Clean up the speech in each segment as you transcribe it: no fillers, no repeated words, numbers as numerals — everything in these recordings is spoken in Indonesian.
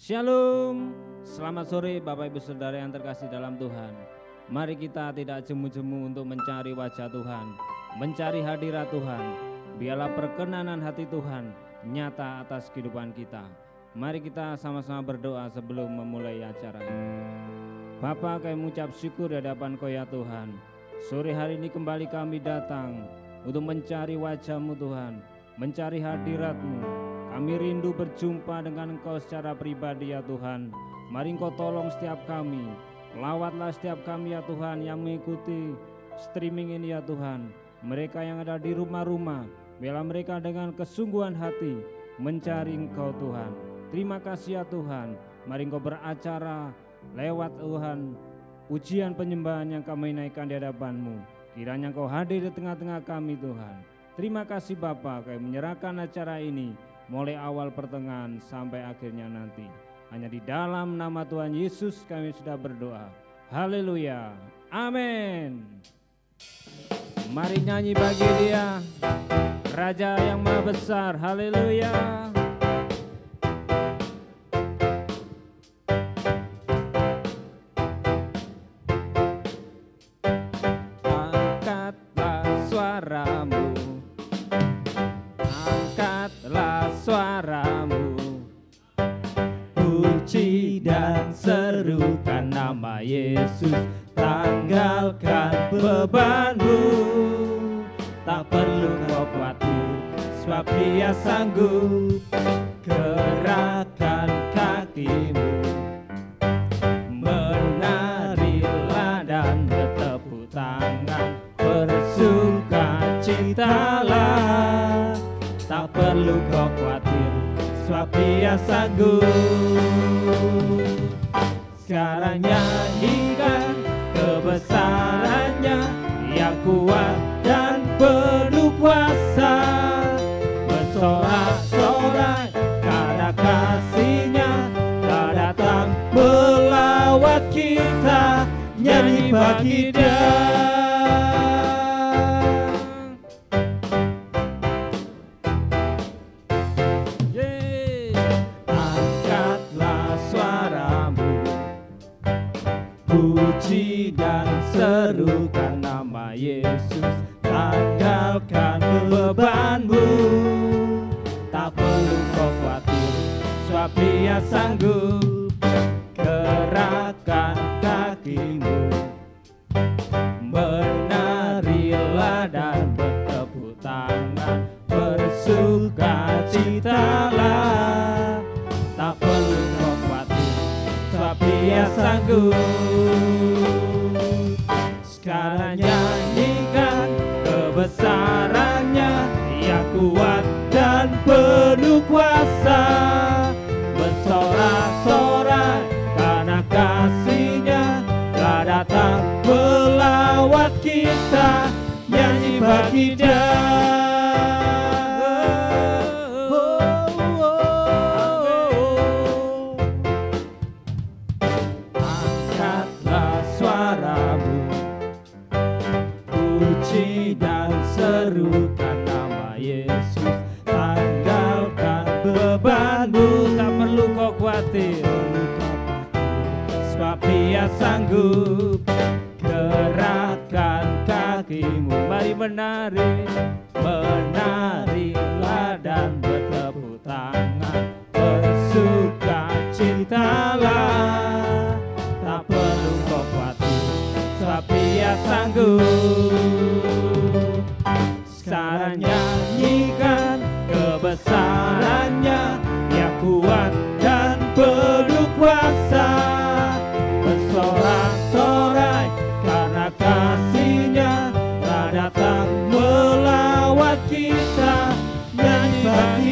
Shalom, selamat sore Bapak Ibu Saudara yang terkasih dalam Tuhan. Mari kita tidak jemu-jemu untuk mencari wajah Tuhan, mencari hadirat Tuhan. Biarlah perkenanan hati Tuhan nyata atas kehidupan kita. Mari kita sama-sama berdoa sebelum memulai acara ini. Bapa, kami mengucap syukur di hadapan Kau ya Tuhan. Sore hari ini kembali kami datang untuk mencari wajah-Mu Tuhan, mencari hadirat-Mu. Kami rindu berjumpa dengan Engkau secara pribadi ya Tuhan. Mari Engkau tolong setiap kami. Lawatlah setiap kami ya Tuhan yang mengikuti streaming ini ya Tuhan. Mereka yang ada di rumah-rumah, biarlah mereka dengan kesungguhan hati mencari Engkau Tuhan. Terima kasih ya Tuhan. Mari Engkau beracara lewat Tuhan ujian penyembahan yang kami naikkan di hadapan-Mu. Kiranya Engkau hadir di tengah-tengah kami Tuhan. Terima kasih Bapa, kami menyerahkan acara ini mulai awal pertengahan sampai akhirnya nanti. Hanya di dalam nama Tuhan Yesus kami sudah berdoa. Haleluya. Amin. Mari nyanyi bagi Dia, Raja yang Maha Besar. Haleluya. Angkatlah suaramu, angkatlah suaramu, puji dan serukan nama Yesus. Tanggalkan bebanmu, tak perlu kau khawatir, sebab Dia sanggup. Gerakkan kakimu, menarilah dan bertepuk tangan, bersukacitalah. Tak perlu kau khawatir, sebab Dia sanggup. Sekarang nyanyikan kebesarannya yang kuat dan penuh kuasa. Bersorak-sorai karena kasih-Nya telah datang melawat kita. Nyanyi bagi Dia. Puji dan serukan nama Yesus. Tanggalkan bebanmu, tak perlu kau khawatir, sebab Dia sanggup. Gerakkan kakimu, menarilah dan bertepuk tangan, bersukacitalah. Tak perlu kau khawatir, sebab Dia sanggup. Sekarang nyanyikan kebesarannya yang kuat dan penuh kuasa. Bersorak-sorai karena kasih-Nya telah datang melawat kita. Nyanyi bagi Dia. Serukan nama Yesus. Tanggalkan bebanmu, tak perlu kau khawatir, sebab Dia sanggup. Gerakkan kakimu, mari menari, menarilah dan bertepuk tangan, bersukacitalah. Tak perlu kau khawatir, sebab Dia sanggup. Sekarang nyanyikan kebesarannya yang kuat dan penuh kuasa. Bersorak-sorai karena kasih-Nya telah datang melawat kita. Nyanyi bagi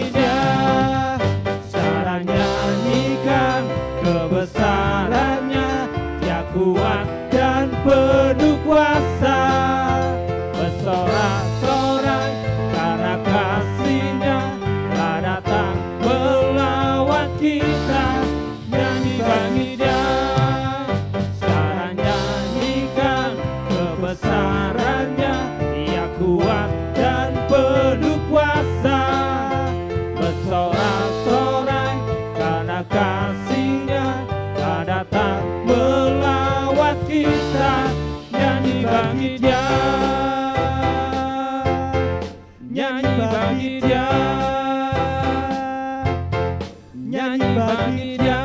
nyanyi bagi Dia,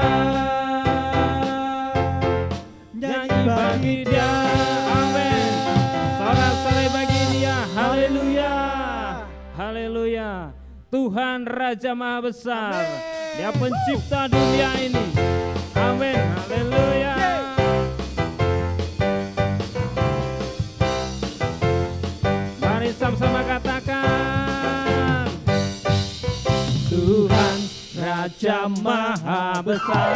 nyanyi bagi Dia. Amin. Sorak-sorai bagi Dia. Haleluya. Haleluya. Tuhan Raja Maha Besar. Dia pencipta dunia ini. Amin. Haleluya. Mari sama-sama katakan, Tuhan Raja Maha Besar.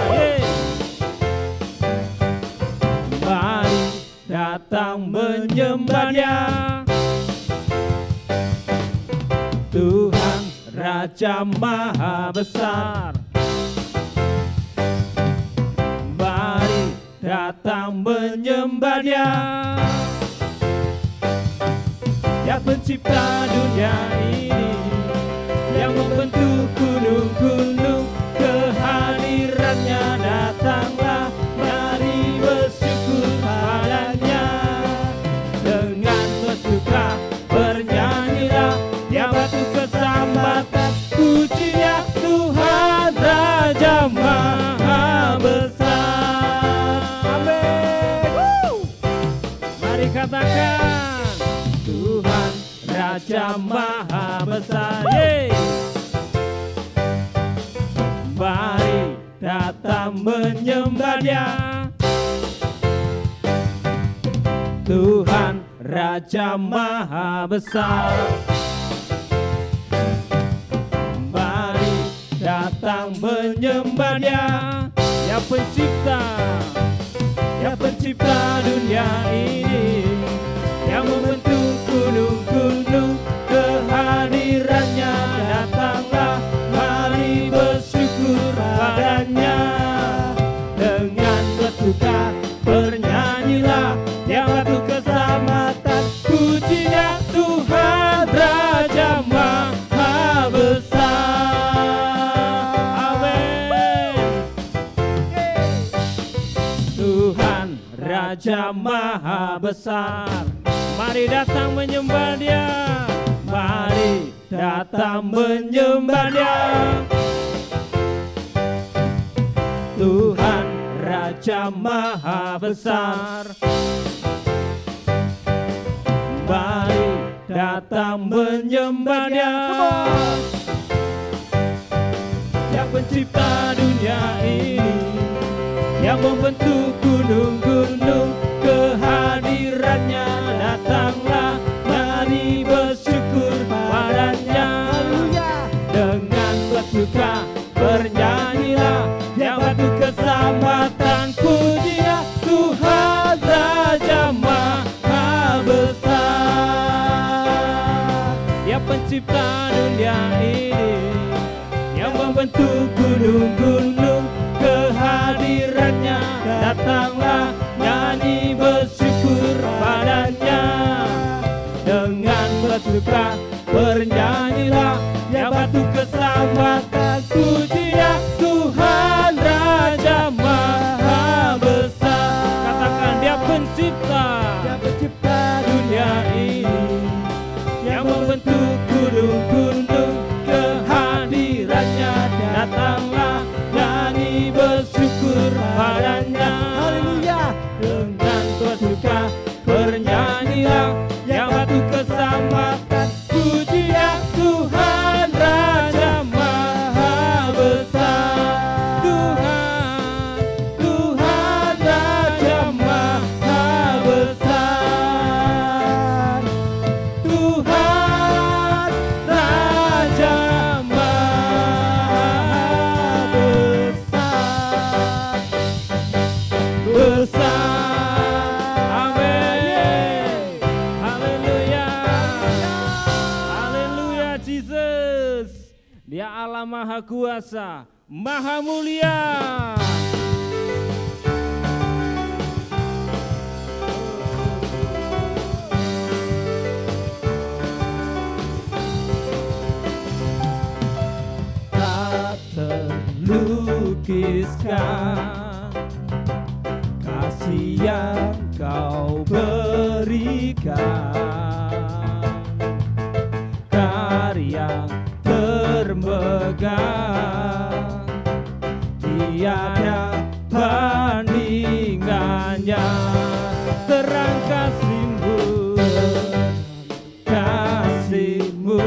Mari datang menyembah Dia. Tuhan Raja Maha Besar. Mari datang menyembah Dia. Dia pencipta dunia ini, yang membentuk gunung-gunung. Kehadirannya datanglah, mari bersyukur padanya. Dengan bersuka bernyanyilah, Dia batu keselamatan. Pujinya Tuhan Raja Maha Besar. Amin. Mari katakan, Tuhan Raja Maha Besar. Mari datang menyembah Dia. Tuhan Raja Maha Besar. Mari datang menyembah Dia. Dia pencipta, Dia pencipta dunia ini, yang membentuk gunung-gunung. Kehadirannya datanglah, mari bersyukur padanya. Dengan bersuka bernyanyilah, Dia batu keselamatan. Pujinya Tuhan Raja Maha Besar. Amin. Tuhan Raja Maha Besar. Mari datang menyembah Dia. Mari datang menyembah Dia. Tuhan Raja Maha Besar. Mari datang menyembah Dia. Dia pencipta dunia ini, yang membentuk gunung-gunung. Kehadirannya datanglah, mari bersyukur padanya. Dengan bersuka bernyanyilah, Dia batu keselamatan. Pujinya Tuhan Raja Maha Besar. Dia pencipta dunia ini, yang membentuk gunung-gunung. Kehadirannya datanglah, nyanyi bersyukur padanya. Dengan bersuka bernyanyilah, Dia batu keselamatan. Pujinya Tuhan Raja Maha Besar. Katakan, Dia pencipta, Dia pencipta dunia ini, yang membentuk gunung-gunung. Kehadirannya datanglah, nyanyi bersyukur padanya. Haleluya. Dengan bersuka bernyanyilah, yang batu keselamatan. Pujinya Tuhan Raja Maha Besar. Tuhan Raja Maha Besar. Tuhan Raja Maha Besar. Besar. Amin. Haleluya. Haleluya Jesus. Dia Allah Maha Kuasa, Maha Mulia. Tak terlukiskan kasih yang Kau berikan, karya megang, tiada bandingannya. Terang kasih-Mu, kasih-Mu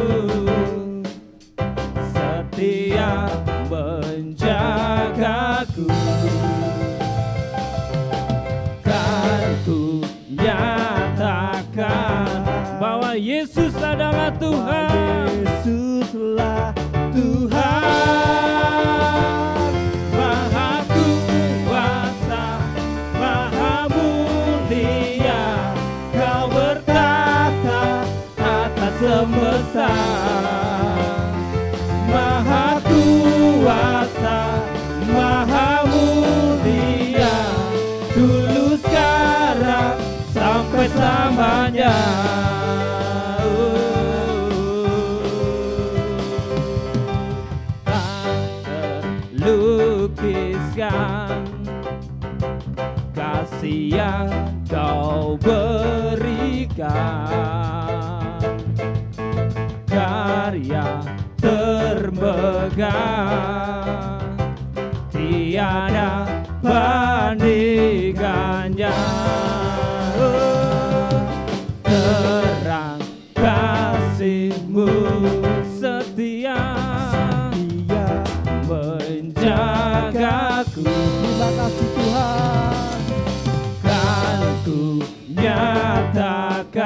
setia menjagaku. Kan ku nyatakan bahwa Yesus adalah Tuhan. Yesuslah Tuhan, Maha kuasa, Maha mulia, Kau bertata atas semesta. Maha kuasa, Maha mulia, dulu sekarang sampai selamanya. Lukiskan kasih yang Kau berikan, karya termegah, tiada bandingannya. Terang kasih-Mu setia menjagaku. terima kasih Tuhan. Kan ku nyatakan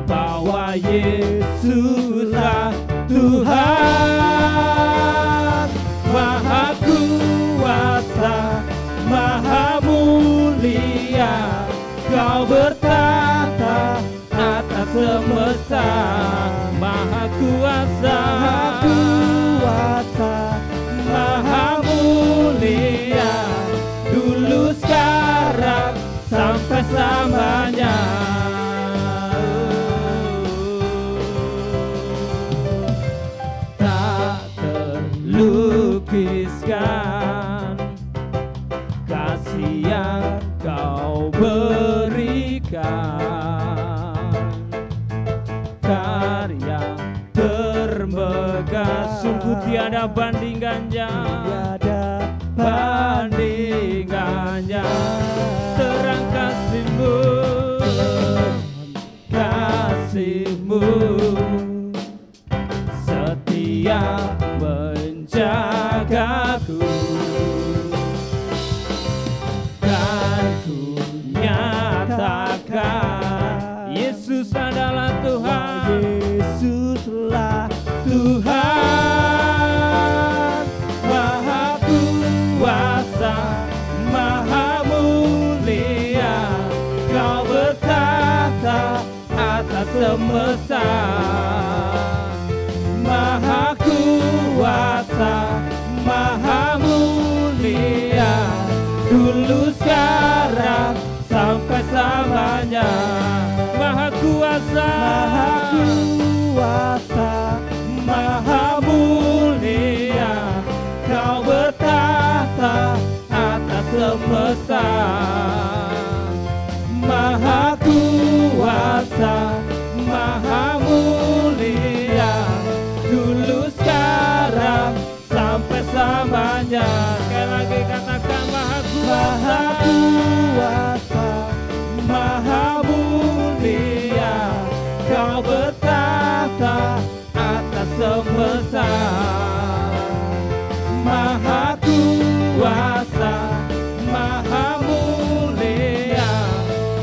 bahwa Yesuslah Tuhan, Maha kuasa, Maha mulia, Kau bertata atas semesta. Maha kuasa, Maha mulia, dulu sekarang sampai selamanya. Tak terlukiskan kasih yang Kau berikan, karya termegah, sungguh tiada bandingannya, Tiada bandingannya. Terang kasih-Mu, kasih-Mu setia menjagaku. Kan ku nyatakan Yesus adalah Tuhan. Yesuslah Tuhan, Maha kuasa, Maha mulia, Kau bertata atas semesta. Maha kuasa, Maha mulia, dulu sekarang sampai selamanya. Maha kuasa, Maha mulia, Kau bertata atas semesta. Maha kuasa, Maha mulia, dulu sekarang sampai selamanya. Sekali lagi katakan Maha kuasa, Maha mulia, Kau bertata atas semesta. Maha kuasa, Maha mulia,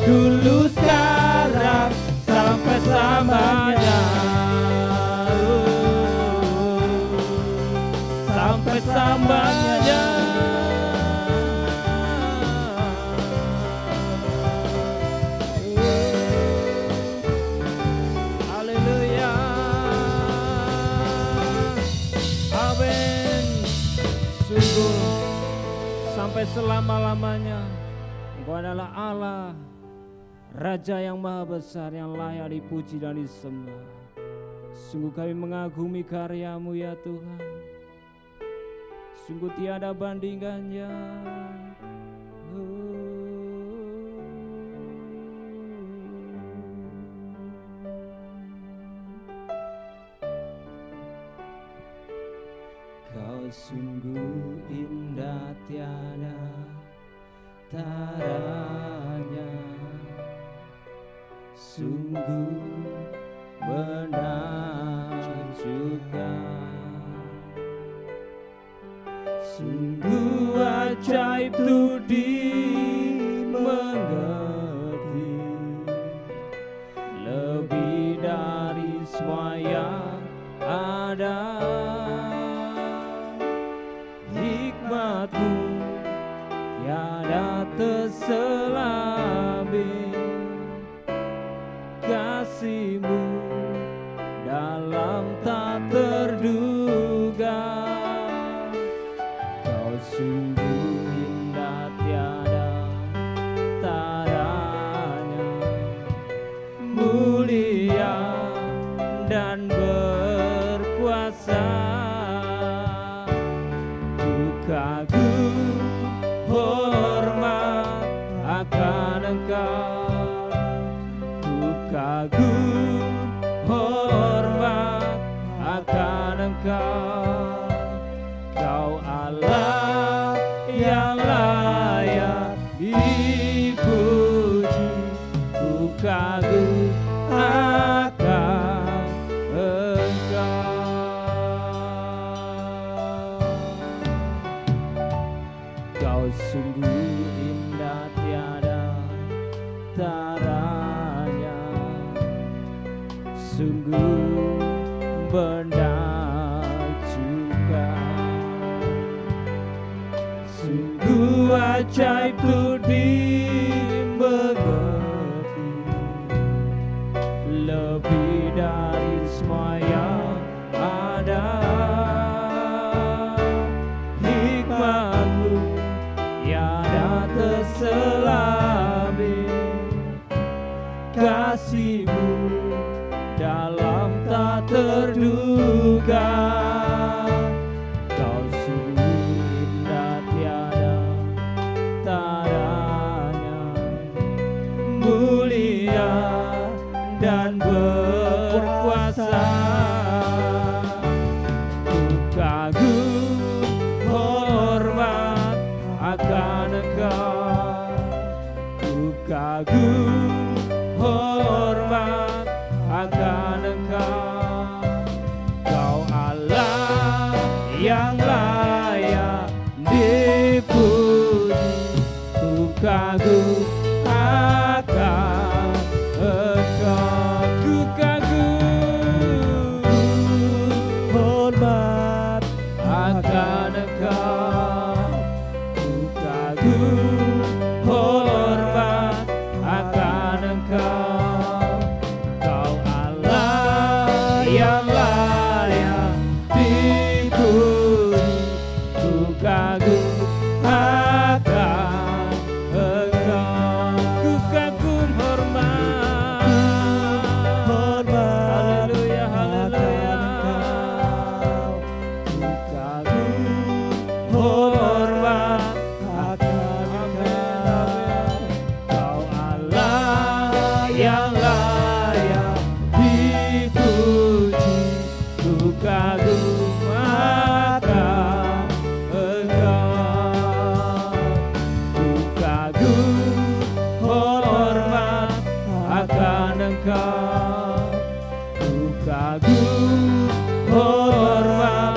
dulu sekarang sampai selamanya. Sampai selamanya. Haleluya. Amin. Sungguh sampai selama-lamanya Engkau adalah Allah, Raja yang maha besar, yang layak dipuji dan disembah. Sungguh kami mengagumi karya-Mu ya Tuhan, sungguh tiada bandingannya. sungguh indah tiada taranya, sungguh menakjubkan, sungguh ajaib tuh dimengerti, lebih dari semua yang ada. Hikmat-Mu tiada terselami, kasih-Mu dalam tak terduga. Kau sungguh indah tiada taranya, mulia dan berkuasa. Kagum hormat akan Engkau, ku kagum hormat akan Engkau. Kau Allah yang layak dipuji, ku kagum akan Engkau. Kau sungguh indah tiada taranya, sungguh menakjubkan, sungguh ajaib tuh dimengerti, lebih dari semua yang ada. Hikmat-Mu tiada terselami, kasih-Mu dalam tak terduga. Kau sungguh indah tiada taranya, mulia dan berkuasa. Ku kagum hormat akan Engkau, ku kagum hormat akan Engkau. Kau Allah yang layak dipuji, ku kagum akan Engkau. Ku kagum hormat akan Engkau, ku kagum hormat akan Engkau. Kau Allah yang layak dipuji, ku kagum akan Engkau. Ku kagum hormat, haleluya, haleluya. Ku kagum hormat akan Engkau. Kau Allah yang layak dipuji, ku kagum akan Engkau. Ku kagum hormat akan Engkau, ku kagum hormat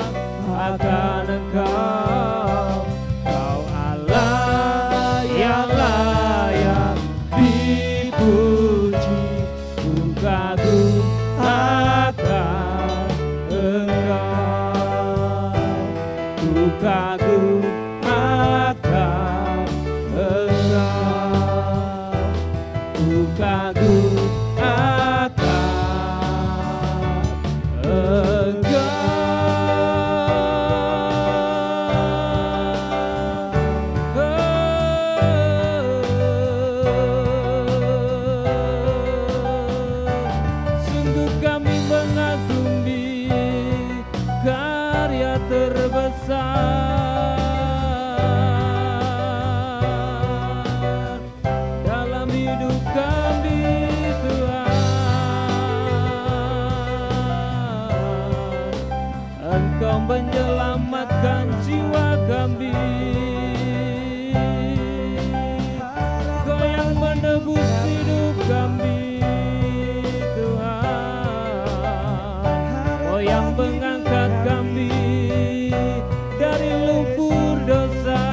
akan Engkau. Kau Allah yang layak dipuji, ku kagum akan Engkau, ku kagum akan Engkau, ku kagum akan Sungguh kami mengagumi karya terbesar dalam hidup kami, Tuhan. Engkau menyelamatkan jiwa kami, Kau yang menebus hidup kami, Tuhan. Kau yang mengangkat kami dari lumpur dosa.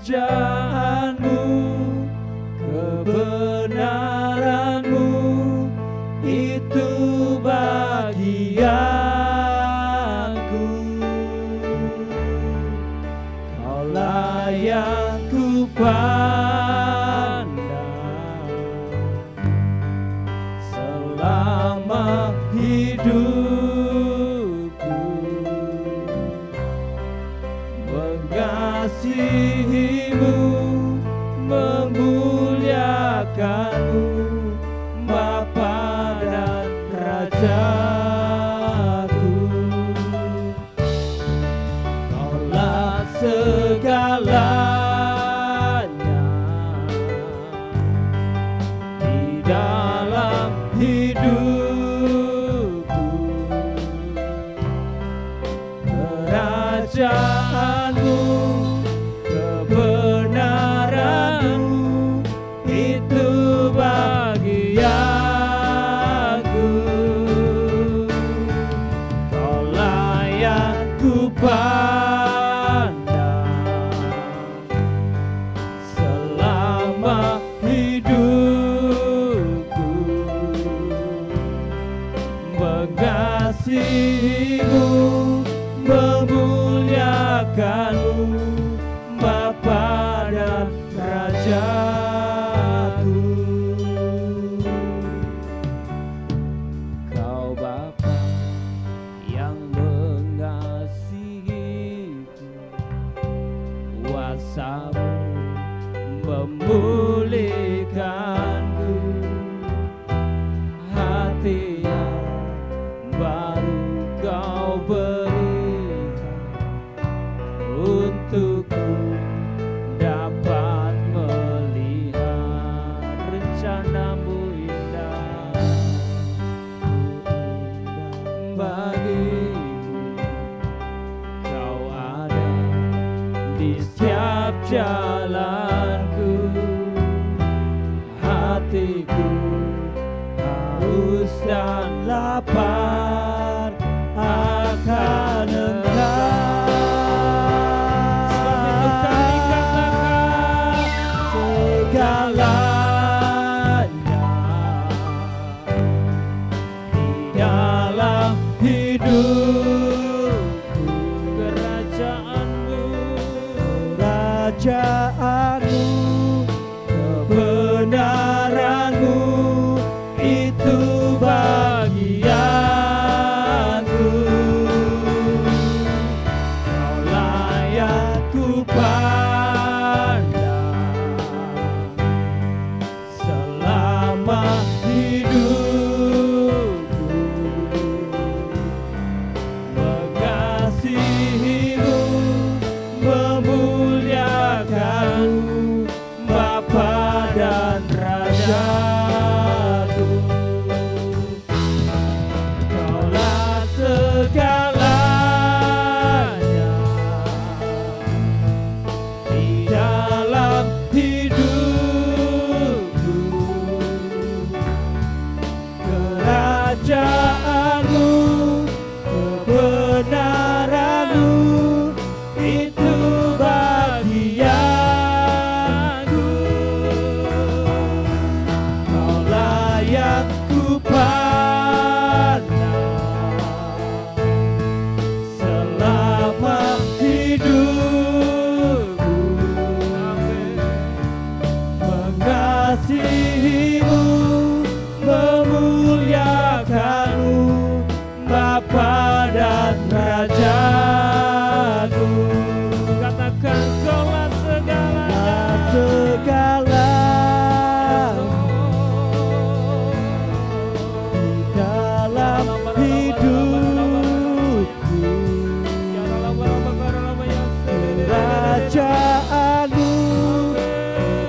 Kerajaanmu, kebenaranmu, itu bagianku. Kaulah yang ku pandang selama hidupku, mengasihimu, memuliakanmu, Bapa dan Rajaku. Kaulah segalanya di dalam hidupku. Kerajaanmu, kebenaranmu, itu bagianku. Kaulah yang ku pandang selama hidupku, mengasihimu, memuliakanmu, Bapa dan Rajaku. Kau Bapa yang mengasihiku, kuasa-Mu memulihkanku, hati yang baru Kau berikan untukku dapat melihat rencana-Mu indah bagiku. Kau ada di setiap jalanku, hatiku haus dan lapar akan Engkau. Segalanya di dalam hidupku, kerajaanmu, kebenaranmu, itu bagianku. Kaulah yang ku pandang selama hidup. Kerajaanmu, kebenaranmu, itu bagianku. Kau layak ku pandang selama hidupku. Mengasihimu, memuliakanmu, Bapa dan Rajaku. Katakan kaulah segalanya. Segala di dalam hidupku. Kerajaanmu,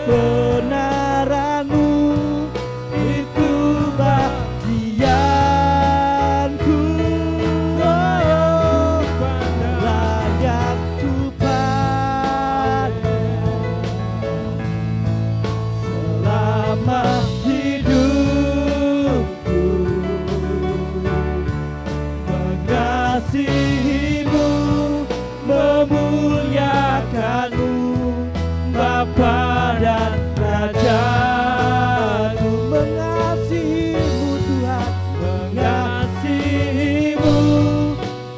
kebenaranmu, itu bagianku. Oh, layak ku pandang selama hidupku. Mengasihimu, memuliakanmu, Bapa dan Rajaku. Mengasihimu Tuhan, mengasihimu,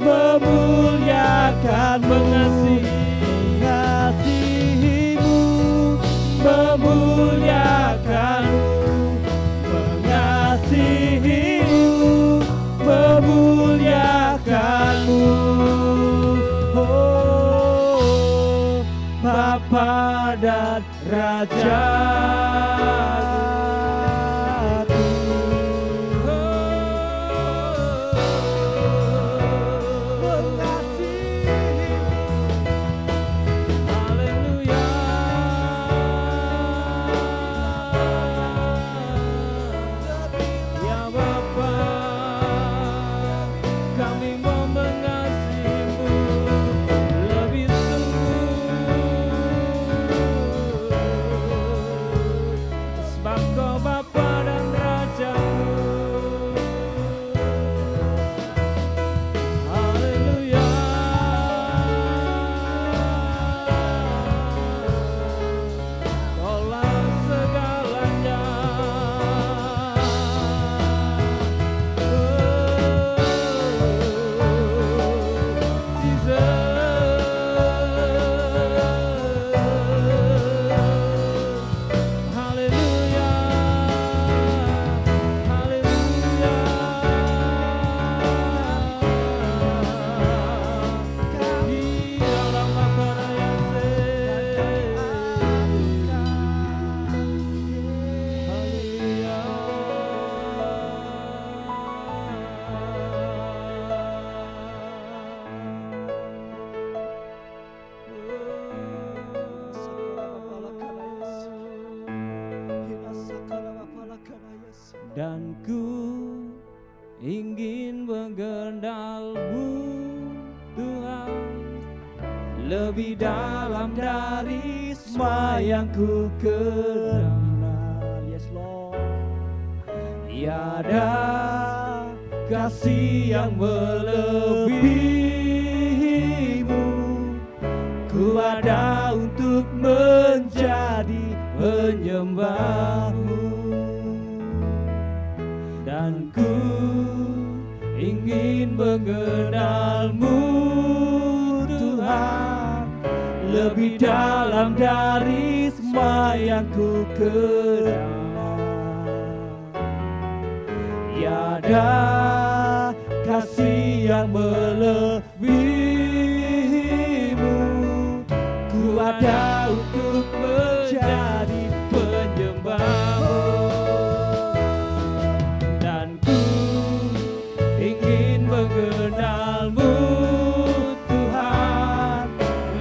memuliakanmu, mengasihimu, memuliakanmu, mengasihimu, memuliakanmu. Oh, Bapa dan Rajaku. Haleluya. Ya Bapa, kami mau mengasihimu lebih sungguh, sebab Kau Bapa dan Rajaku. Haleluya. Kaulah segalanya. Haleluya. Haleluya. Di dalam makanan yang Dan ku ingin mengenal-Mu Tuhan, lebih dalam dari semua yang ku kenal. Yes Lord. Tiada kasih yang melebihi-Mu. Ku ada untuk menjadi penyembah-Mu. Dan ku ingin mengenal-Mu Tuhan, lebih dalam dari semua yang ku kenal. Tiada kasih yang melebihi-Mu. Ku ada untuk menjadi penyembah-Mu. Mengenal-Mu Tuhan,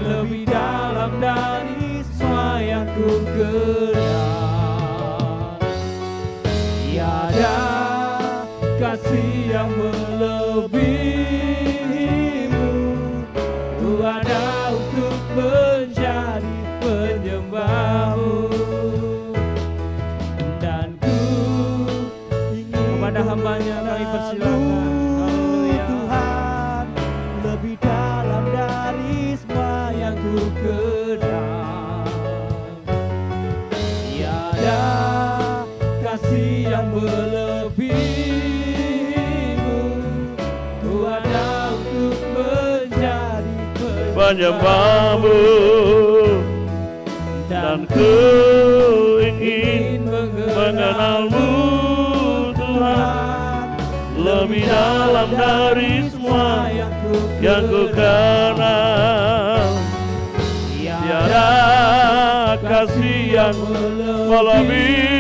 lebih dalam dari semua yang ku kenal. Tiada kasih yang melebihi-Mu. Ku ada untuk menjadi penyembah-Mu. Dan ku ingin hamba-Nya kami persilakan. Haleluya. Tuhan, lebih dalam dari semua yang ku kenal. Tiada kasih yang melebihimu, ku ada untuk menjadi penyembah-Mu, dan ku ingin mengenal-Mu Tuhan, lebih dalam dari semua yang ku kenal. Tiada kasih yang melebihimu,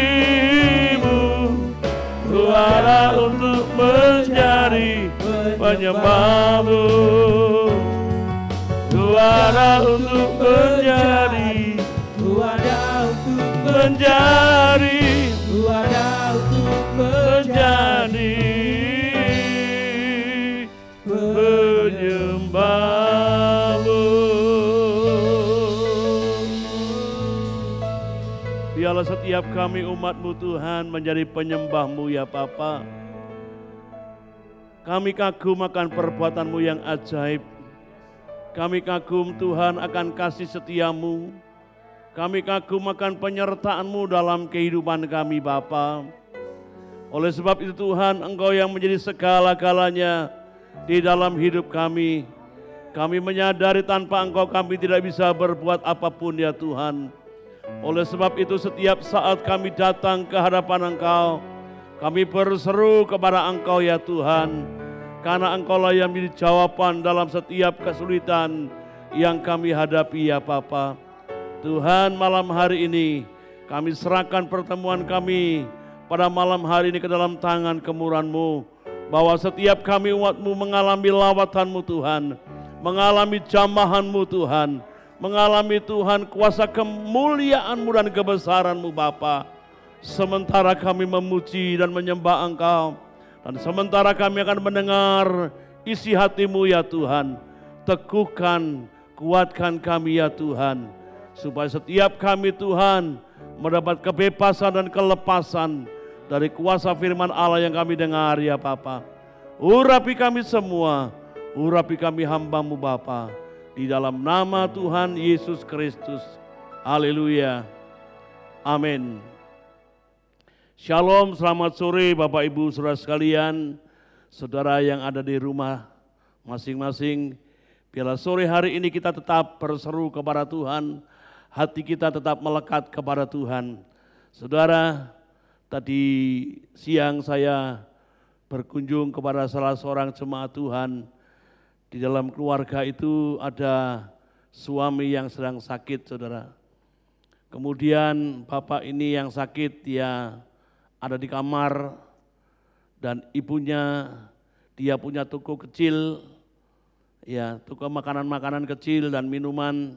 ku ada untuk menjadi penyembah-Mu, ku ada untuk menjadi, ku ada untuk menjadi, ku ada untuk menjadi penyembah-Mu. Biarlah setiap kami umat-Mu Tuhan menjadi penyembah-Mu ya Bapa. Kami kagum akan perbuatan-Mu yang ajaib. Kami kagum Tuhan akan kasih setia-Mu. Kami kagum akan penyertaan-Mu dalam kehidupan kami Bapa. Oleh sebab itu Tuhan, Engkau yang menjadi segala-galanya di dalam hidup kami. Kami menyadari tanpa Engkau kami tidak bisa berbuat apapun ya Tuhan. Oleh sebab itu setiap saat kami datang ke hadapan Engkau, kami berseru kepada Engkau ya Tuhan. Karena Engkaulah yang menjadi jawaban dalam setiap kesulitan yang kami hadapi ya Bapa. Tuhan, malam hari ini kami serahkan pertemuan kami pada malam hari ini ke dalam tangan kemurahan-Mu. Bahwa setiap kami umat-Mu mengalami lawatan-Mu Tuhan, mengalami jamahan-Mu Tuhan, mengalami Tuhan kuasa kemuliaan-Mu dan kebesaran-Mu Bapa. Sementara kami memuji dan menyembah Engkau, dan sementara kami akan mendengar isi hati-Mu ya Tuhan. Teguhkan, kuatkan kami ya Tuhan, supaya setiap kami Tuhan mendapat kebebasan dan kelepasan dari kuasa firman Allah yang kami dengar ya Bapa. Urapi kami semua, urapi kami hamba-Mu Bapa, di dalam nama Tuhan Yesus Kristus. Haleluya. Amin. Shalom, selamat sore Bapak Ibu Saudara sekalian, saudara yang ada di rumah masing-masing. Biarlah sore hari ini kita tetap berseru kepada Tuhan, hati kita tetap melekat kepada Tuhan. Saudara, tadi siang saya berkunjung kepada salah seorang jemaat Tuhan. Di dalam keluarga itu ada suami yang sedang sakit, saudara. Kemudian bapak ini yang sakit, dia ada di kamar, dan ibunya, dia punya toko kecil, ya, toko makanan-makanan kecil dan minuman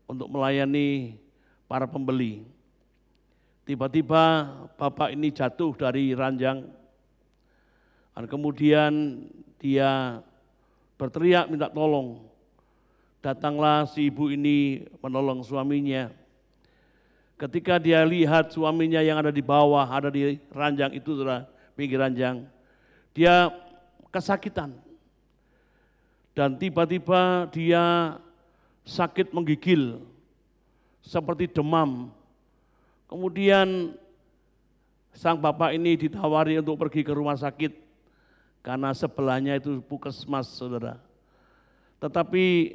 untuk melayani para pembeli. Tiba-tiba bapak ini jatuh dari ranjang, dan kemudian dia berteriak minta tolong. Datanglah si ibu ini menolong suaminya. Ketika dia lihat suaminya yang ada di bawah, ada di ranjang itu, saudara, pinggir ranjang, dia kesakitan. Dan tiba-tiba dia sakit menggigil, seperti demam. Kemudian sang bapak ini ditawari untuk pergi ke rumah sakit, karena sebelahnya itu puskesmas, saudara. Tetapi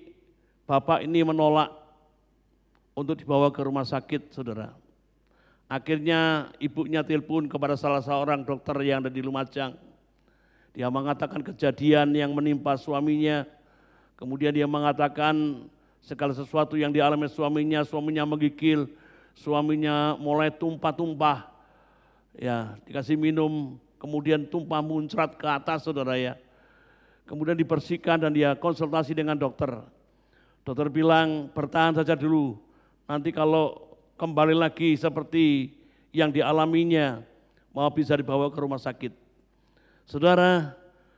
bapak ini menolak untuk dibawa ke rumah sakit, saudara. Akhirnya ibunya telepon kepada salah seorang dokter yang ada di Lumajang. Dia mengatakan kejadian yang menimpa suaminya. Kemudian dia mengatakan segala sesuatu yang dialami suaminya menggigil, suaminya mulai tumpah-tumpah. Ya, dikasih minum, kemudian tumpah muncrat ke atas, saudara ya. Kemudian dibersihkan dan dia konsultasi dengan dokter. Dokter bilang, bertahan saja dulu. Nanti kalau kembali lagi seperti yang dialaminya, mau bisa dibawa ke rumah sakit. Saudara,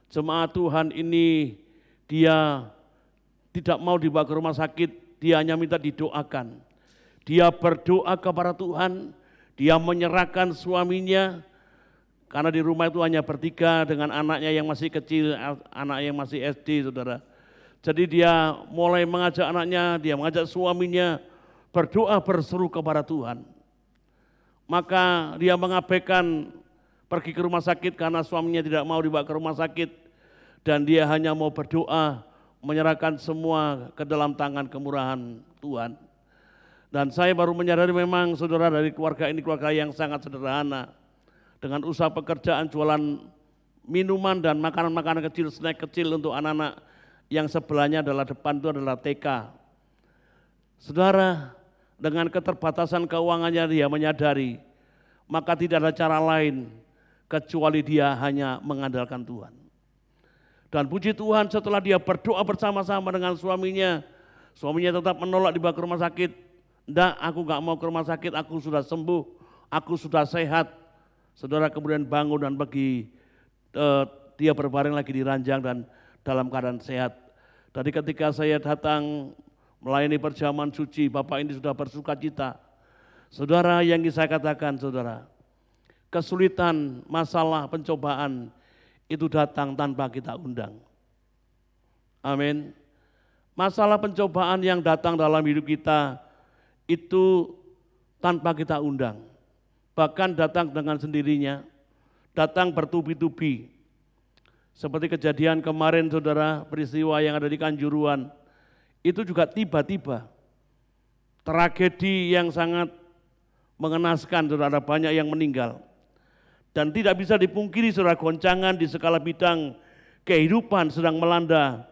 jemaat Tuhan ini dia tidak mau dibawa ke rumah sakit, dia hanya minta didoakan. Dia berdoa kepada Tuhan, dia menyerahkan suaminya Karena di rumah itu hanya bertiga dengan anaknya yang masih kecil, anak yang masih SD, saudara. Jadi dia mulai mengajak anaknya, dia mengajak suaminya berdoa berseru kepada Tuhan. Maka dia mengabaikan pergi ke rumah sakit karena suaminya tidak mau dibawa ke rumah sakit. Dan dia hanya mau berdoa, menyerahkan semua ke dalam tangan kemurahan Tuhan. Dan saya baru menyadari memang saudara dari keluarga ini keluarga yang sangat sederhana. Dengan usaha pekerjaan jualan minuman dan makanan-makanan kecil, snack kecil untuk anak-anak yang sebelahnya adalah depan itu adalah TK. Saudara, dengan keterbatasan keuangannya dia menyadari, maka tidak ada cara lain kecuali dia hanya mengandalkan Tuhan. Dan puji Tuhan setelah dia berdoa bersama-sama dengan suaminya tetap menolak dibawa ke rumah sakit. Enggak, aku enggak mau ke rumah sakit, aku sudah sembuh, aku sudah sehat. Saudara kemudian bangun dan pergi, dia berbaring lagi di ranjang dan dalam keadaan sehat. Tadi ketika saya datang melayani perjamuan suci, Bapak ini sudah bersuka cita. Saudara, yang saya katakan saudara, kesulitan, masalah, pencobaan itu datang tanpa kita undang. Amin. Masalah pencobaan yang datang dalam hidup kita itu tanpa kita undang. Bahkan datang dengan sendirinya, datang bertubi-tubi. Seperti kejadian kemarin saudara, peristiwa yang ada di Kanjuruhan, itu juga tiba-tiba. Tragedi yang sangat mengenaskan, saudara, banyak yang meninggal. Dan tidak bisa dipungkiri saudara, goncangan di segala bidang kehidupan sedang melanda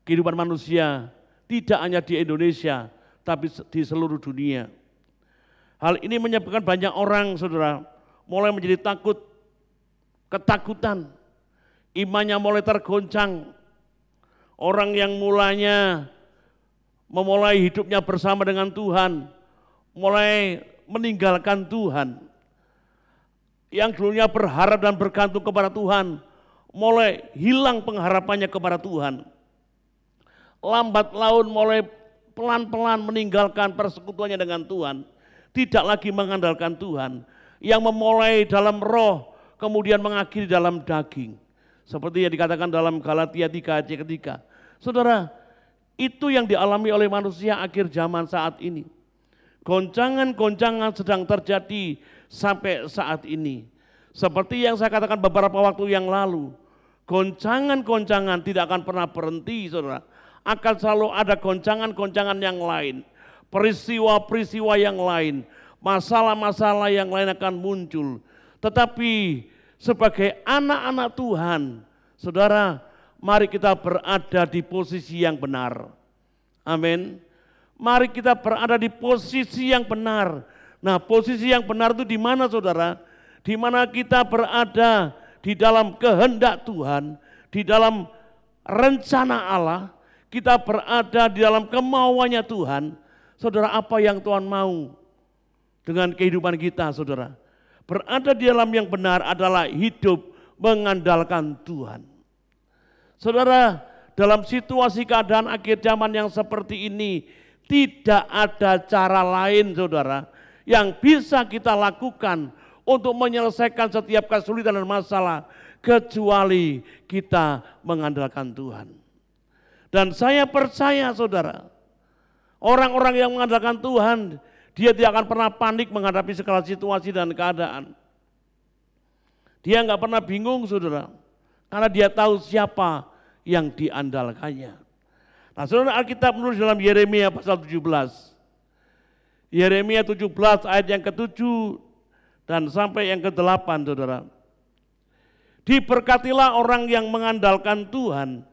kehidupan manusia, tidak hanya di Indonesia, tapi di seluruh dunia. Hal ini menyebabkan banyak orang saudara, mulai menjadi takut, ketakutan, imannya mulai tergoncang. Orang yang mulanya memulai hidupnya bersama dengan Tuhan, mulai meninggalkan Tuhan. Yang dulunya berharap dan bergantung kepada Tuhan, mulai hilang pengharapannya kepada Tuhan. Lambat laun mulai pelan-pelan meninggalkan persekutuannya dengan Tuhan, tidak lagi mengandalkan Tuhan, yang memulai dalam roh, kemudian mengakhiri dalam daging. Seperti yang dikatakan dalam Galatia 3 ayat 3. Saudara, itu yang dialami oleh manusia akhir zaman saat ini. Goncangan-goncangan sedang terjadi sampai saat ini. Seperti yang saya katakan beberapa waktu yang lalu, goncangan-goncangan tidak akan pernah berhenti, saudara. Akan selalu ada goncangan-goncangan yang lain, peristiwa-peristiwa yang lain, masalah-masalah yang lain akan muncul. Tetapi sebagai anak-anak Tuhan, saudara, mari kita berada di posisi yang benar. Amin. Mari kita berada di posisi yang benar. Nah, posisi yang benar itu di mana saudara? Di mana kita berada di dalam kehendak Tuhan, di dalam rencana Allah, kita berada di dalam kemauannya Tuhan. Saudara, apa yang Tuhan mau dengan kehidupan kita saudara? Berada di dalam yang benar adalah hidup mengandalkan Tuhan. Saudara, dalam situasi keadaan akhir zaman yang seperti ini, tidak ada cara lain saudara yang bisa kita lakukan untuk menyelesaikan setiap kesulitan dan masalah kecuali kita mengandalkan Tuhan. Dan saya percaya saudara, orang-orang yang mengandalkan Tuhan, dia tidak akan pernah panik menghadapi segala situasi dan keadaan. Dia enggak pernah bingung saudara, karena dia tahu siapa yang diandalkannya. Nah, saudara, Alkitab menulis dalam Yeremia pasal 17. Yeremia 17 ayat yang ke-7 dan sampai yang ke-8, saudara. Diberkatilah orang yang mengandalkan Tuhan,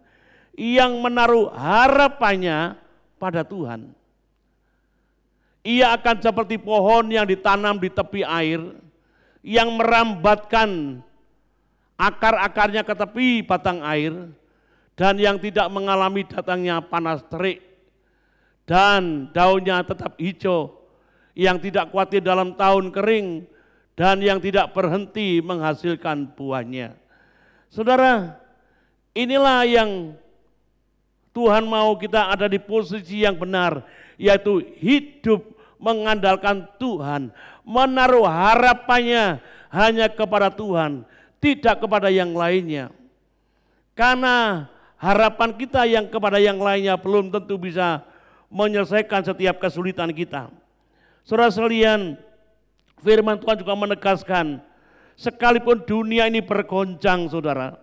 yang menaruh harapannya pada Tuhan. Ia akan seperti pohon yang ditanam di tepi air, yang merambatkan akar-akarnya ke tepi batang air, dan yang tidak mengalami datangnya panas terik, dan daunnya tetap hijau, yang tidak khawatir dalam tahun kering, dan yang tidak berhenti menghasilkan buahnya. Saudara, inilah yang Tuhan mau kita ada di posisi yang benar, yaitu hidup mengandalkan Tuhan, menaruh harapannya hanya kepada Tuhan. tidak kepada yang lainnya. Karena harapan kita yang kepada yang lainnya belum tentu bisa menyelesaikan setiap kesulitan kita. Saudara sekalian, firman Tuhan juga menegaskan, sekalipun dunia ini bergoncang saudara,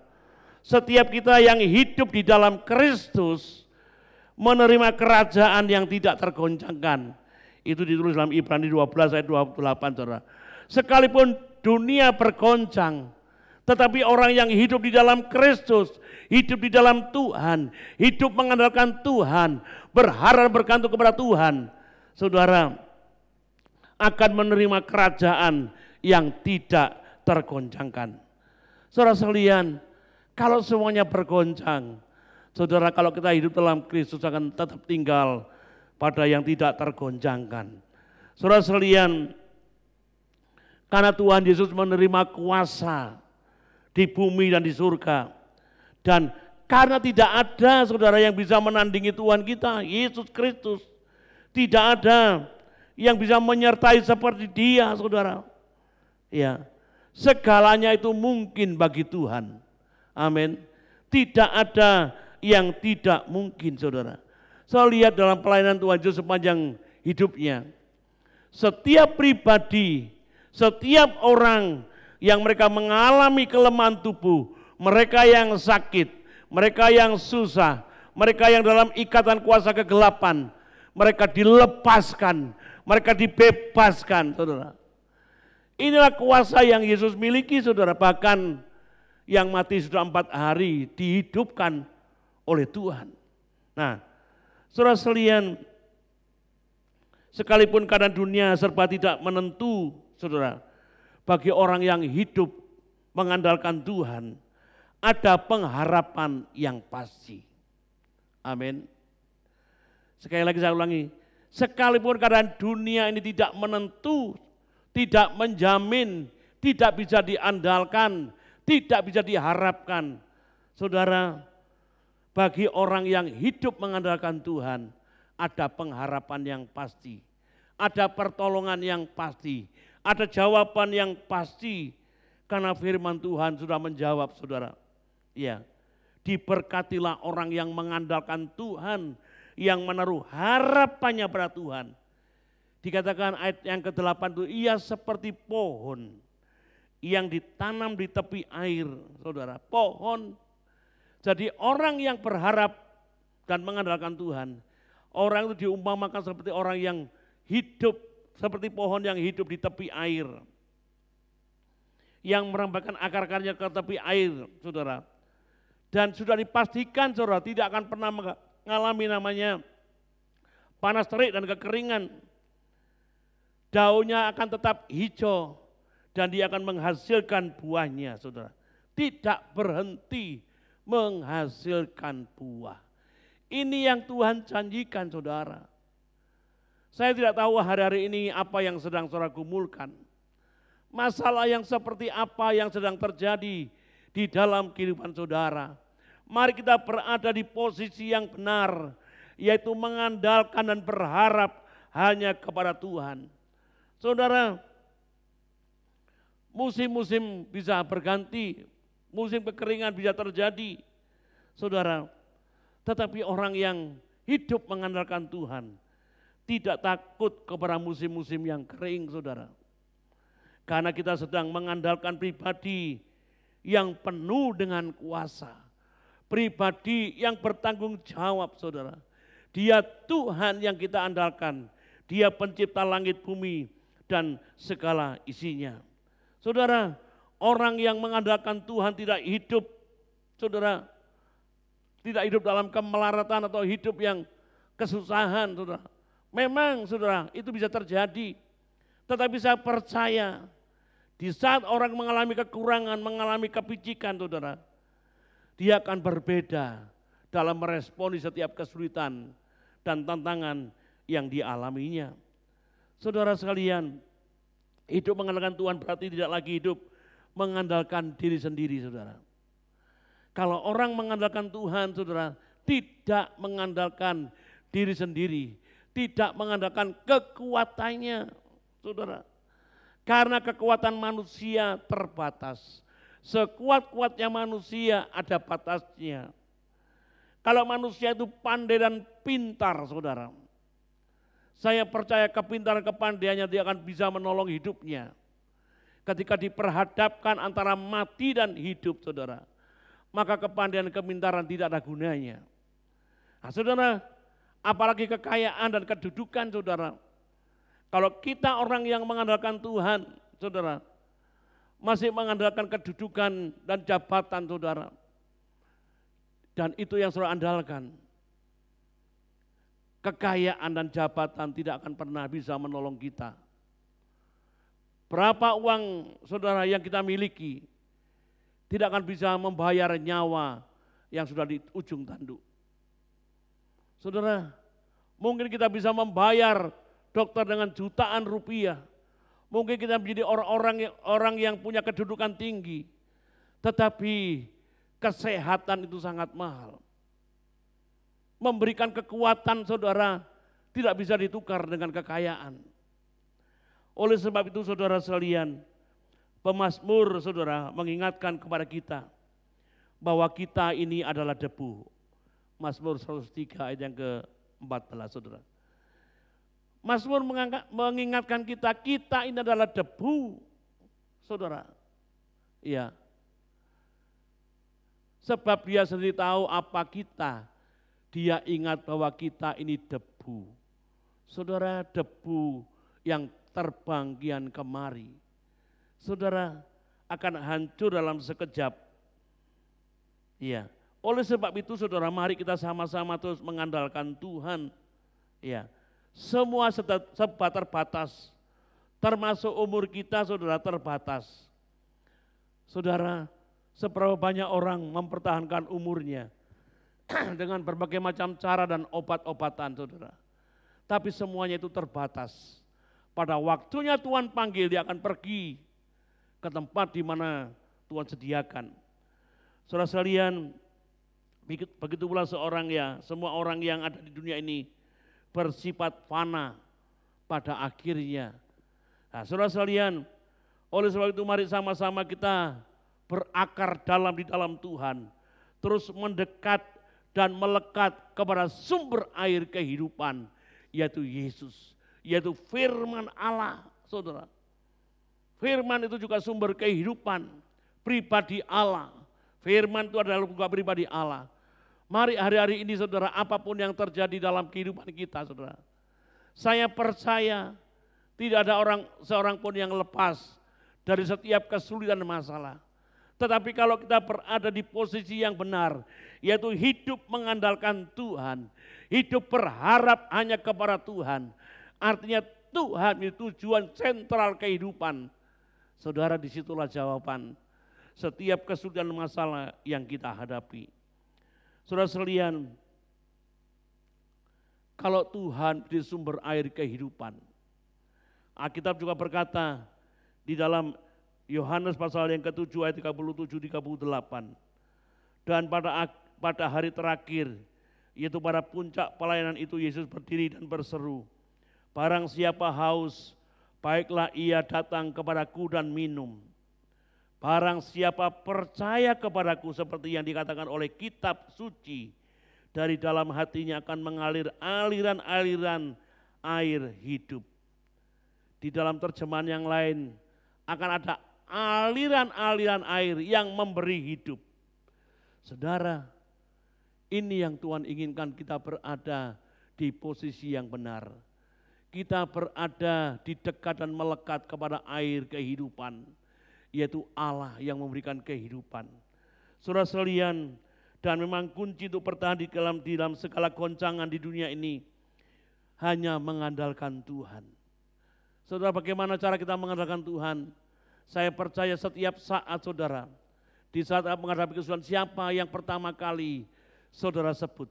setiap kita yang hidup di dalam Kristus menerima kerajaan yang tidak tergoncangkan. Itu ditulis dalam Ibrani 12 ayat 28 saudara. Sekalipun dunia bergoncang, tetapi orang yang hidup di dalam Kristus, hidup di dalam Tuhan, hidup mengandalkan Tuhan, berharap bergantung kepada Tuhan, saudara akan menerima kerajaan yang tidak tergoncangkan. Saudara sekalian, kalau semuanya bergoncang, saudara, kalau kita hidup dalam Kristus akan tetap tinggal pada yang tidak tergoncangkan. Saudara sekalian, karena Tuhan Yesus menerima kuasa di bumi dan di surga, dan karena tidak ada saudara yang bisa menandingi Tuhan kita, Yesus Kristus, tidak ada yang bisa menyertai seperti Dia, saudara. Ya, segalanya itu mungkin bagi Tuhan. Amin. Tidak ada yang tidak mungkin, saudara. Saya lihat dalam pelayanan Tuhan Yesus sepanjang hidupnya, setiap pribadi, setiap orang yang mereka mengalami kelemahan tubuh, mereka yang sakit, mereka yang susah, mereka yang dalam ikatan kuasa kegelapan, mereka dilepaskan, mereka dibebaskan, saudara. Inilah kuasa yang Yesus miliki, saudara. Bahkan yang mati sudah 4 hari dihidupkan oleh Tuhan. Nah, saudara sekalian, sekalipun keadaan dunia serba tidak menentu, saudara, bagi orang yang hidup mengandalkan Tuhan, ada pengharapan yang pasti. Amin. Sekali lagi saya ulangi, sekalipun keadaan dunia ini tidak menentu, tidak menjamin, tidak bisa diandalkan, tidak bisa diharapkan, saudara, bagi orang yang hidup mengandalkan Tuhan, ada pengharapan yang pasti, ada pertolongan yang pasti, ada jawaban yang pasti, karena firman Tuhan sudah menjawab, saudara. Ya, diberkatilah orang yang mengandalkan Tuhan, yang menaruh harapannya pada Tuhan. Dikatakan ayat yang ke-8 itu, ia seperti pohon yang ditanam di tepi air, saudara. Pohon. Jadi orang yang berharap dan mengandalkan Tuhan, orang itu diumpamakan seperti orang yang hidup, seperti pohon yang hidup di tepi air, yang merambahkan akar-akarnya ke tepi air, saudara. Dan sudah dipastikan, saudara, tidak akan pernah mengalami namanya panas terik dan kekeringan. Daunnya akan tetap hijau dan dia akan menghasilkan buahnya, saudara. Tidak berhenti menghasilkan buah. Ini yang Tuhan janjikan, saudara. Saya tidak tahu hari-hari ini apa yang sedang saudara gumulkan. Masalah yang seperti apa yang sedang terjadi di dalam kehidupan saudara. Mari kita berada di posisi yang benar, yaitu mengandalkan dan berharap hanya kepada Tuhan. Saudara, musim-musim bisa berganti, musim kekeringan bisa terjadi, saudara. Tetapi orang yang hidup mengandalkan Tuhan tidak takut kepada musim-musim yang kering, saudara. Karena kita sedang mengandalkan pribadi yang penuh dengan kuasa. Pribadi yang bertanggung jawab, saudara. Dia Tuhan yang kita andalkan. Dia pencipta langit bumi dan segala isinya. Saudara, orang yang mengandalkan Tuhan tidak hidup, saudara, tidak hidup dalam kemelaratan atau hidup yang kesusahan, saudara. Memang, saudara, itu bisa terjadi. Tetapi saya percaya, di saat orang mengalami kekurangan, mengalami kepicikan, saudara, dia akan berbeda dalam meresponi setiap kesulitan dan tantangan yang dialaminya. Saudara sekalian, hidup mengandalkan Tuhan berarti tidak lagi hidup mengandalkan diri sendiri, saudara. Kalau orang mengandalkan Tuhan, saudara, tidak mengandalkan diri sendiri, tidak mengandalkan kekuatannya, saudara. Karena kekuatan manusia terbatas. Sekuat-kuatnya manusia ada batasnya. Kalau manusia itu pandai dan pintar, saudara, saya percaya kepintaran kepandaiannya dia akan bisa menolong hidupnya. Ketika diperhadapkan antara mati dan hidup, saudara, maka kepandaian kepintaran tidak ada gunanya. Nah, saudara, apalagi kekayaan dan kedudukan, saudara. Kalau kita orang yang mengandalkan Tuhan, saudara, masih mengandalkan kedudukan dan jabatan, saudara, dan itu yang saudara andalkan, kekayaan dan jabatan tidak akan pernah bisa menolong kita. Berapa uang, saudara, yang kita miliki tidak akan bisa membayar nyawa yang sudah di ujung tanduk. Saudara, mungkin kita bisa membayar dokter dengan jutaan rupiah. Mungkin kita menjadi orang yang punya kedudukan tinggi. Tetapi kesehatan itu sangat mahal. Memberikan kekuatan, saudara, tidak bisa ditukar dengan kekayaan. Oleh sebab itu, saudara sekalian, pemazmur, saudara, mengingatkan kepada kita bahwa kita ini adalah debu. Mazmur 103 ayat yang ke-14, saudara. Mazmur mengingatkan kita ini adalah debu, saudara. Iya. Sebab dia sendiri tahu apa kita, dia ingat bahwa kita ini debu. Saudara, debu yang terbang kian kemari. Saudara, akan hancur dalam sekejap. Iya. Oleh sebab itu, saudara, mari kita sama-sama terus mengandalkan Tuhan. Iya. Semua serba terbatas, termasuk umur kita, saudara, terbatas. Saudara, seberapa banyak orang mempertahankan umurnya dengan berbagai macam cara dan obat-obatan, saudara. Tapi semuanya itu terbatas. Pada waktunya Tuhan panggil, dia akan pergi ke tempat di mana Tuhan sediakan. Saudara sekalian, begitu pula semua orang yang ada di dunia ini bersifat fana pada akhirnya. Nah, saudara sekalian, oleh sebab itu mari sama-sama kita berakar di dalam Tuhan, terus mendekat dan melekat kepada sumber air kehidupan, yaitu Yesus, yaitu firman Allah, saudara. Firman itu juga sumber kehidupan, pribadi Allah. Firman itu adalah juga pribadi Allah. Mari hari-hari ini, saudara, apapun yang terjadi dalam kehidupan kita, saudara, saya percaya tidak ada seorang pun yang lepas dari setiap kesulitan dan masalah. Tetapi kalau kita berada di posisi yang benar, yaitu hidup mengandalkan Tuhan, hidup berharap hanya kepada Tuhan, artinya Tuhan itu tujuan sentral kehidupan. Saudara, disitulah jawaban setiap kesulitan masalah yang kita hadapi. Saudara sekalian, kalau Tuhan di sumber air kehidupan, Alkitab juga berkata di dalam Yohanes pasal yang ke-7 ayat 37-38, dan pada hari terakhir, yaitu pada puncak pelayanan itu, Yesus berdiri dan berseru, barang siapa haus, baiklah ia datang kepadaku dan minum. Barang siapa percaya kepadaku, seperti yang dikatakan oleh kitab suci, dari dalam hatinya akan mengalir aliran-aliran air hidup. Di dalam terjemahan yang lain, akan ada aliran-aliran air yang memberi hidup. Saudara, ini yang Tuhan inginkan, kita berada di posisi yang benar. Kita berada di dekat dan melekat kepada air kehidupan, yaitu Allah yang memberikan kehidupan. Saudara sekalian, dan memang kunci untuk bertahan di dalam segala goncangan di dunia ini hanya mengandalkan Tuhan. Saudara, bagaimana cara kita mengandalkan Tuhan? Saya percaya setiap saat, saudara, di saat menghadapi kesulitan, siapa yang pertama kali saudara sebut?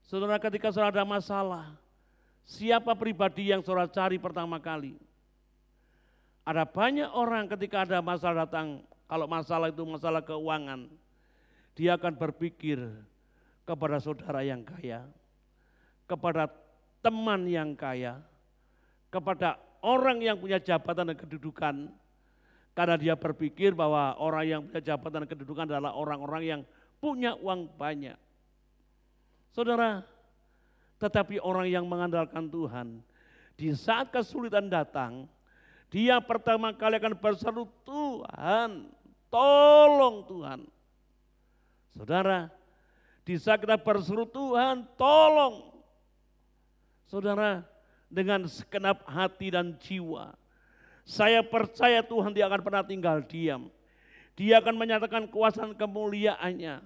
Saudara, ketika saudara ada masalah, siapa pribadi yang saudara cari pertama kali? Ada banyak orang ketika ada masalah datang, kalau masalah itu masalah keuangan, dia akan berpikir kepada saudara yang kaya, kepada teman yang kaya, kepada orang yang punya jabatan dan kedudukan. Karena dia berpikir bahwa orang yang punya jabatan dan kedudukan adalah orang-orang yang punya uang banyak. Saudara, tetapi orang yang mengandalkan Tuhan, di saat kesulitan datang, dia pertama kali akan berseru, Tuhan, tolong Tuhan. Saudara, di saat kita berseru Tuhan, tolong. Saudara, dengan segenap hati dan jiwa, saya percaya Tuhan tidak akan pernah tinggal diam. Dia akan menyatakan kuasa dan kemuliaannya.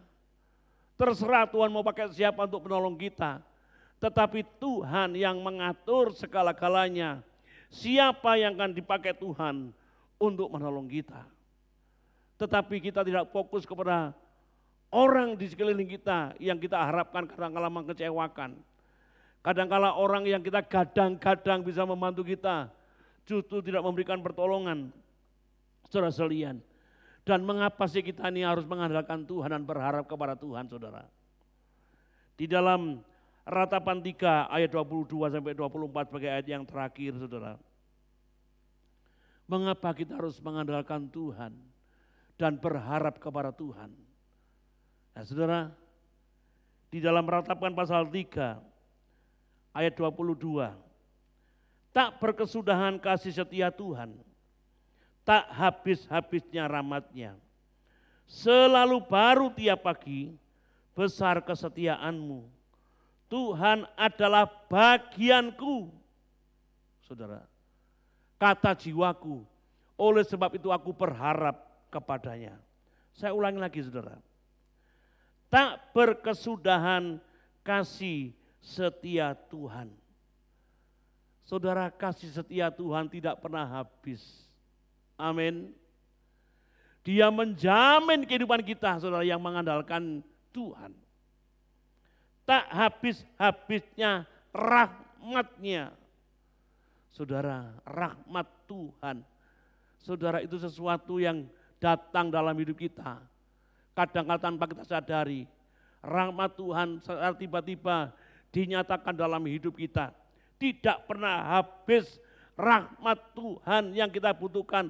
Terserah Tuhan mau pakai siapa untuk menolong kita. Tetapi Tuhan yang mengatur segala-galanya. Siapa yang akan dipakai Tuhan untuk menolong kita. Tetapi kita tidak fokus kepada orang di sekeliling kita yang kita harapkan kadang-kala mengecewakan. Kadang-kala orang yang kita gadang-gadang bisa membantu kita, justru tidak memberikan pertolongan. Saudara sekalian, dan mengapa sih kita ini harus mengandalkan Tuhan dan berharap kepada Tuhan, saudara? Di dalam Ratapan 3 ayat 22 sampai 24 sebagai ayat yang terakhir, saudara. Mengapa kita harus mengandalkan Tuhan dan berharap kepada Tuhan? Nah, saudara, di dalam Ratapan pasal 3 ayat 22, tak berkesudahan kasih setia Tuhan, tak habis-habisnya rahmat-Nya. Selalu baru tiap pagi, besar kesetiaan-Mu. Tuhan adalah bagianku. Saudara, kata jiwaku, oleh sebab itu aku berharap kepadanya. Saya ulangi lagi, saudara. Tak berkesudahan kasih setia Tuhan. Saudara, kasih setia Tuhan tidak pernah habis. Amin. Dia menjamin kehidupan kita, saudara, yang mengandalkan Tuhan. Tak habis-habisnya rahmat-Nya. Saudara, rahmat Tuhan. Saudara, itu sesuatu yang datang dalam hidup kita. Kadang-kadang tanpa kita sadari, rahmat Tuhan secara tiba-tiba dinyatakan dalam hidup kita. Tidak pernah habis rahmat Tuhan yang kita butuhkan.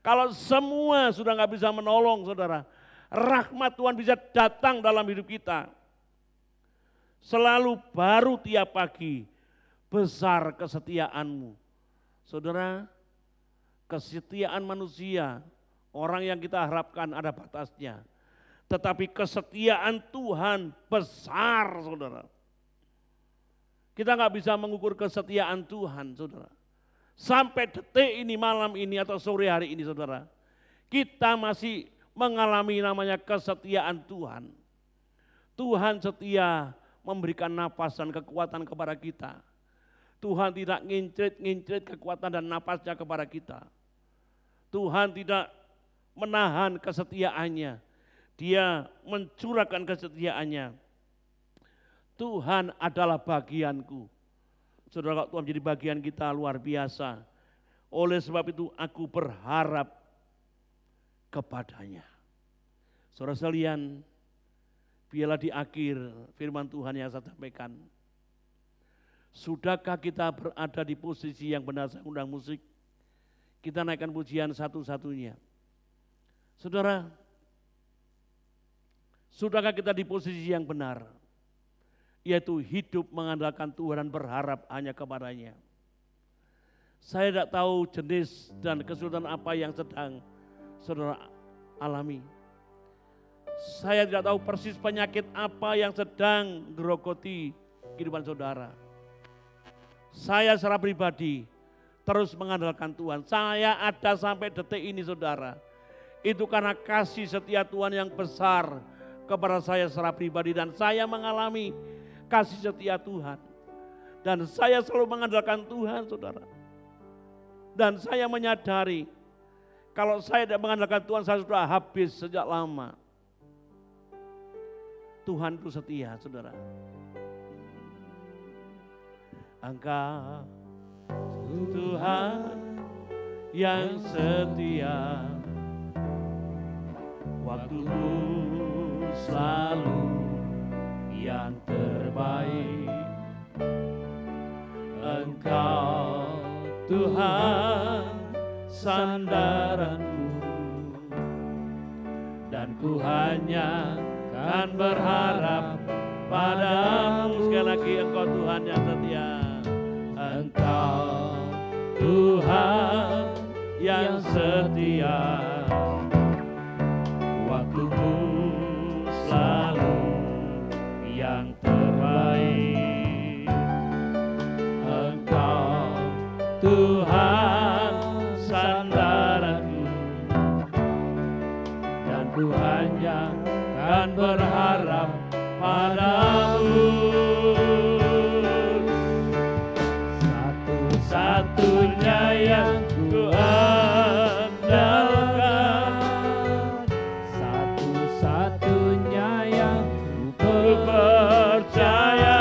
Kalau semua sudah nggak bisa menolong, saudara, rahmat Tuhan bisa datang dalam hidup kita. Selalu baru tiap pagi, besar kesetiaan-Mu. Saudara, kesetiaan manusia, orang yang kita harapkan ada batasnya. Tetapi kesetiaan Tuhan besar, saudara. Kita nggak bisa mengukur kesetiaan Tuhan, saudara. Sampai detik ini, malam ini, atau sore hari ini, saudara, kita masih mengalami namanya kesetiaan Tuhan. Tuhan setia memberikan napas dan kekuatan kepada kita. Tuhan tidak ngincrit kekuatan dan napasnya kepada kita. Tuhan tidak menahan kesetiaannya. Dia mencurahkan kesetiaannya. Tuhan adalah bagianku. Saudara, kalau Tuhan menjadi bagian kita luar biasa. Oleh sebab itu aku berharap kepadanya. Saudara sekalian, biarlah di akhir firman Tuhan yang saya sampaikan. Sudahkah kita berada di posisi yang benar? Saya undang musik. Kita naikkan pujian satu-satunya. Saudara, sudahkah kita di posisi yang benar? Yaitu hidup mengandalkan Tuhan dan berharap hanya kepadanya. Saya tidak tahu jenis dan kesulitan apa yang sedang saudara alami. Saya tidak tahu persis penyakit apa yang sedang gerogoti kehidupan saudara. Saya secara pribadi terus mengandalkan Tuhan. Saya ada sampai detik ini, saudara. Itu karena kasih setia Tuhan yang besar kepada saya secara pribadi. Dan saya mengalami kasih setia Tuhan. Dan saya selalu mengandalkan Tuhan, saudara. Dan saya menyadari kalau saya tidak mengandalkan Tuhan, saya sudah habis sejak lama. Tuhan itu setia, saudara. Engkau Tuhan yang setia, waktumu selalu yang terbaik. Engkau Tuhan sandaranku, dan ku hanya kan berharap padamu. Sekali lagi, Engkau Tuhan yang setia. Engkau Tuhan yang setia, waktumu selalu yang terbaik. Engkau Tuhan sandaranku, dan ku hanya kan berharap padamu. Satu-satunya yang ku andalkan, satu-satunya yang ku percaya.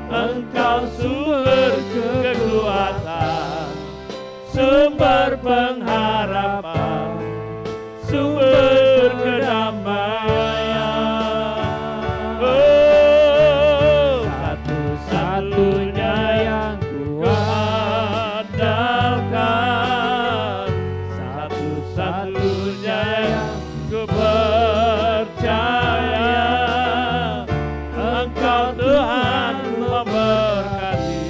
Engkau sumber kekuatan, sumber pengharapan, sumber kedamaian. Oh, satu-satunya yang ku andalkan, satu-satunya yang ku percaya. Engkau Tuhan memberkati,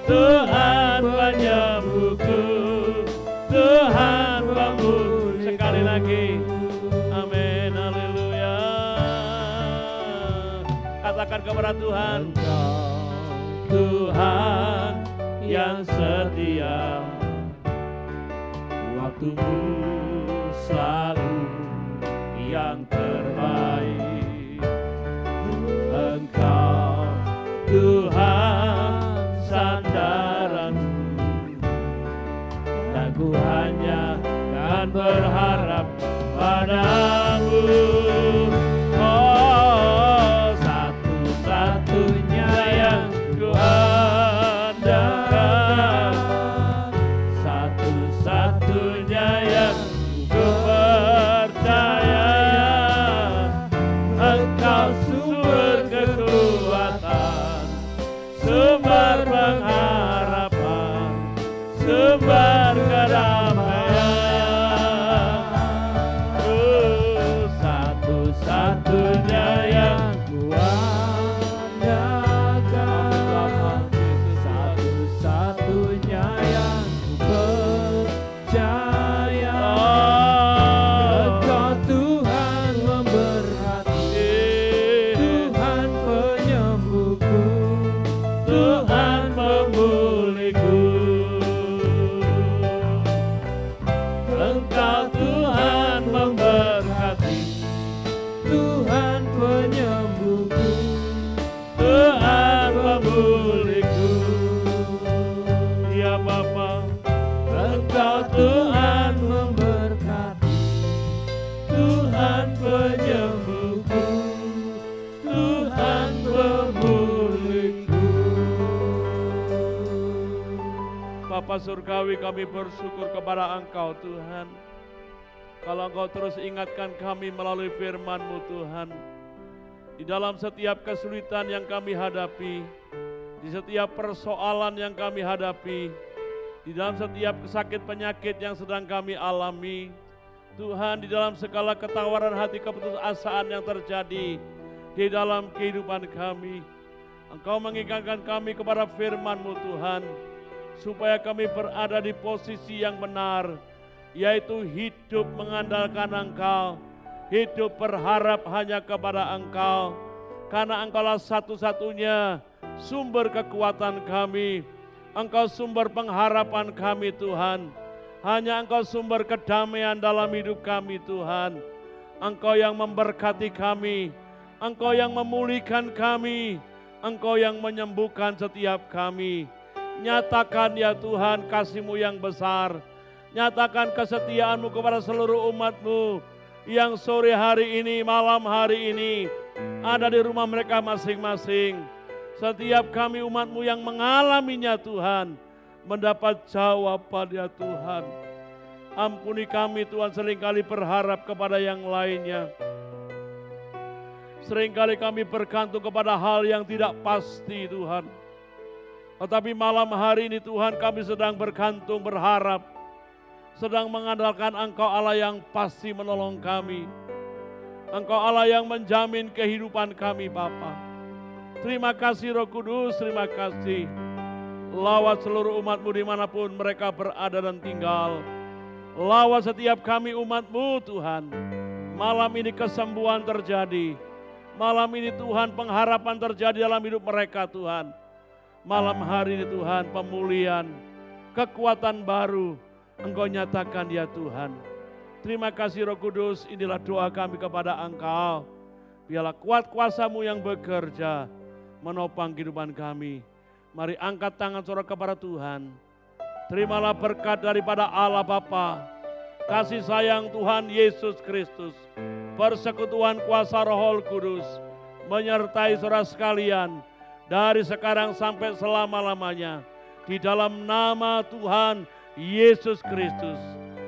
Tuhan penyembuhku, Tuhan pemulihku. Sekali lagi, amin, haleluya. Katakan kepada Tuhan, Tuhan yang setia, waktumu selalu yang terbaik. Engkau Tuhan sandaranku, dan ku hanya kan berharap padamu. Oh, satu-satunya yang ku andalkan, satu-satunya yang ku percaya. Engkau sumber kekuatan, sumber pengharapan, sumber kedamaian. Oh, satu-satunya yang ku andalkan, satu-satunya yang ku percaya. Engkau Tuhan memberkati, Tuhan penyembuhku, Tuhan pemulihku. Engkau Tuhan memberkati, Tuhan penyembuhku, Tuhan pemulihku. Ya Bapa, Engkau Tuhan memberkati, Tuhan penyembuhku, Tuhan pemulihku. Bapa Surgawi, kami bersyukur kepada Engkau Tuhan. Kalau Engkau terus ingatkan kami melalui firman-Mu Tuhan, di dalam setiap kesulitan yang kami hadapi, di setiap persoalan yang kami hadapi, di dalam setiap sakit penyakit yang sedang kami alami, Tuhan, di dalam segala ketawaran hati, keputusasaan yang terjadi di dalam kehidupan kami, Engkau mengingatkan kami kepada firman-Mu Tuhan, supaya kami berada di posisi yang benar, yaitu hidup mengandalkan Engkau, hidup berharap hanya kepada Engkau, karena Engkaulah satu-satunya sumber kekuatan kami, Engkau sumber pengharapan kami Tuhan, hanya Engkau sumber kedamaian dalam hidup kami Tuhan. Engkau yang memberkati kami, Engkau yang memulihkan kami, Engkau yang menyembuhkan setiap kami. Nyatakan ya Tuhan kasih-Mu yang besar, nyatakan kesetiaan-Mu kepada seluruh umat-Mu yang sore hari ini, malam hari ini ada di rumah mereka masing-masing. Setiap kami umat-Mu yang mengalaminya Tuhan, mendapat jawaban ya Tuhan. Ampuni kami Tuhan, seringkali berharap kepada yang lainnya. Seringkali kami bergantung kepada hal yang tidak pasti Tuhan. Tetapi malam hari ini Tuhan, kami sedang bergantung, berharap sedang mengandalkan Engkau Allah yang pasti menolong kami. Engkau Allah yang menjamin kehidupan kami Bapa. Terima kasih Roh Kudus, terima kasih. Lawat seluruh umat-Mu dimanapun mereka berada dan tinggal. Lawat setiap kami umat-Mu Tuhan. Malam ini kesembuhan terjadi. Malam ini Tuhan pengharapan terjadi dalam hidup mereka Tuhan. Malam hari ini Tuhan pemulihan, kekuatan baru Engkau nyatakan ya Tuhan. Terima kasih Roh Kudus, inilah doa kami kepada Engkau. Biarlah kuat kuasa-Mu yang bekerja menopang kehidupan kami. Mari angkat tangan saudara kepada Tuhan. Terimalah berkat daripada Allah Bapa, kasih sayang Tuhan Yesus Kristus, persekutuan kuasa Roh Kudus, menyertai saudara sekalian, dari sekarang sampai selama-lamanya. Di dalam nama Tuhan Yesus Kristus.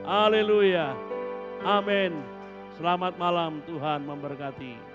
Haleluya. Amin. Selamat malam, Tuhan memberkati.